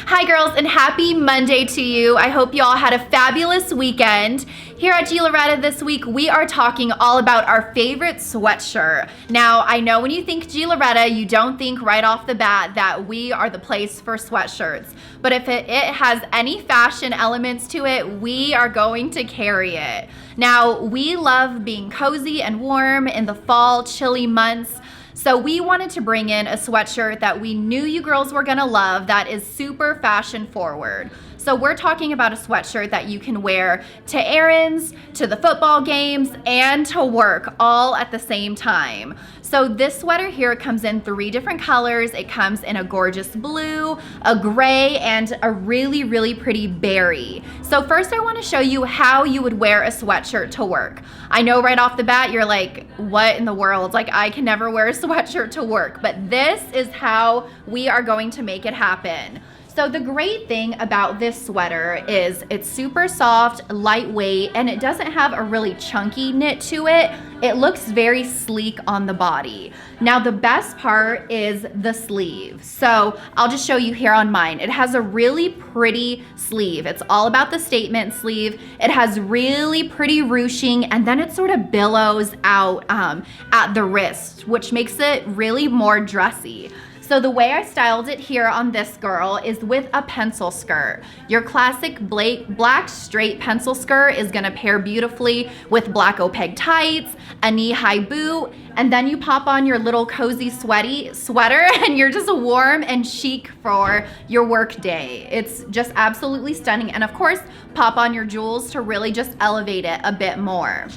Hi girls, and happy Monday to you. I hope you all had a fabulous weekend. Here at Gee Loretta this week, we are talking all about our favorite sweatshirt. Now, I know when you think Gee Loretta, you don't think right off the bat that we are the place for sweatshirts. But if it has any fashion elements to it, we are going to carry it. Now, we love being cozy and warm in the fall, chilly months. So we wanted to bring in a sweatshirt that we knew you girls were gonna love that is super fashion forward. So we're talking about a sweatshirt that you can wear to errands, to the football games, and to work all at the same time. So this sweater here comes in 3 different colors. It comes in a gorgeous blue, a gray, and a really, really pretty berry. So first I wanna show you how you would wear a sweatshirt to work. I know right off the bat, you're like, what in the world? Like, I can never wear a sweatshirt to work, but this is how we are going to make it happen. So the great thing about this sweater is it's super soft, lightweight, and it doesn't have a really chunky knit to it. It looks very sleek on the body. Now the best part is the sleeve. So I'll just show you here on mine. It has a really pretty sleeve. It's all about the statement sleeve. It has really pretty ruching, and then it sort of billows out at the wrist, which makes it really more dressy. So the way I styled it here on this girl is with a pencil skirt. Your classic black straight pencil skirt is gonna pair beautifully with black opaque tights, a knee-high boot, and then you pop on your little cozy sweater and you're just warm and chic for your work day. It's just absolutely stunning. And of course, pop on your jewels to really just elevate it a bit more.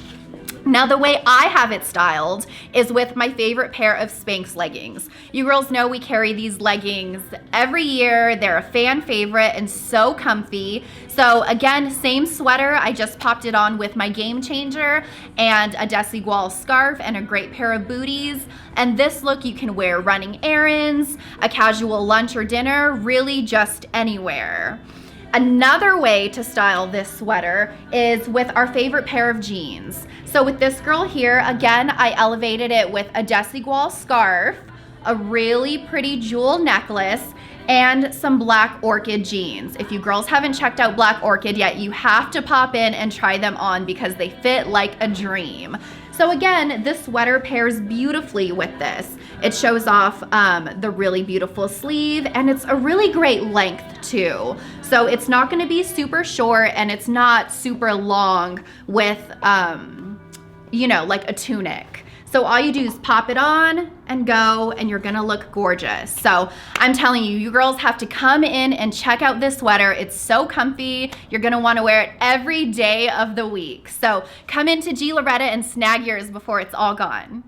Now the way I have it styled is with my favorite pair of Spanx leggings. You girls know we carry these leggings every year. They're a fan favorite and so comfy. So again, same sweater, I just popped it on with my Game Changer and a desigual scarf and a great pair of booties. And this look you can wear running errands, a casual lunch or dinner, really just anywhere. Another way to style this sweater is with our favorite pair of jeans. So with this girl here, again, I elevated it with a desigual scarf, a really pretty jewel necklace, and some black orchid jeans. If you girls haven't checked out black orchid yet, you have to pop in and try them on because they fit like a dream. So again, this sweater pairs beautifully with this. It shows off the really beautiful sleeve, and it's a really great length too. So it's not gonna be super short, and it's not super long with, you know, like a tunic. So all you do is pop it on and go, and you're gonna look gorgeous. So I'm telling you, you girls have to come in and check out this sweater. It's so comfy. You're gonna wanna wear it every day of the week. So come into Gee Loretta and snag yours before it's all gone.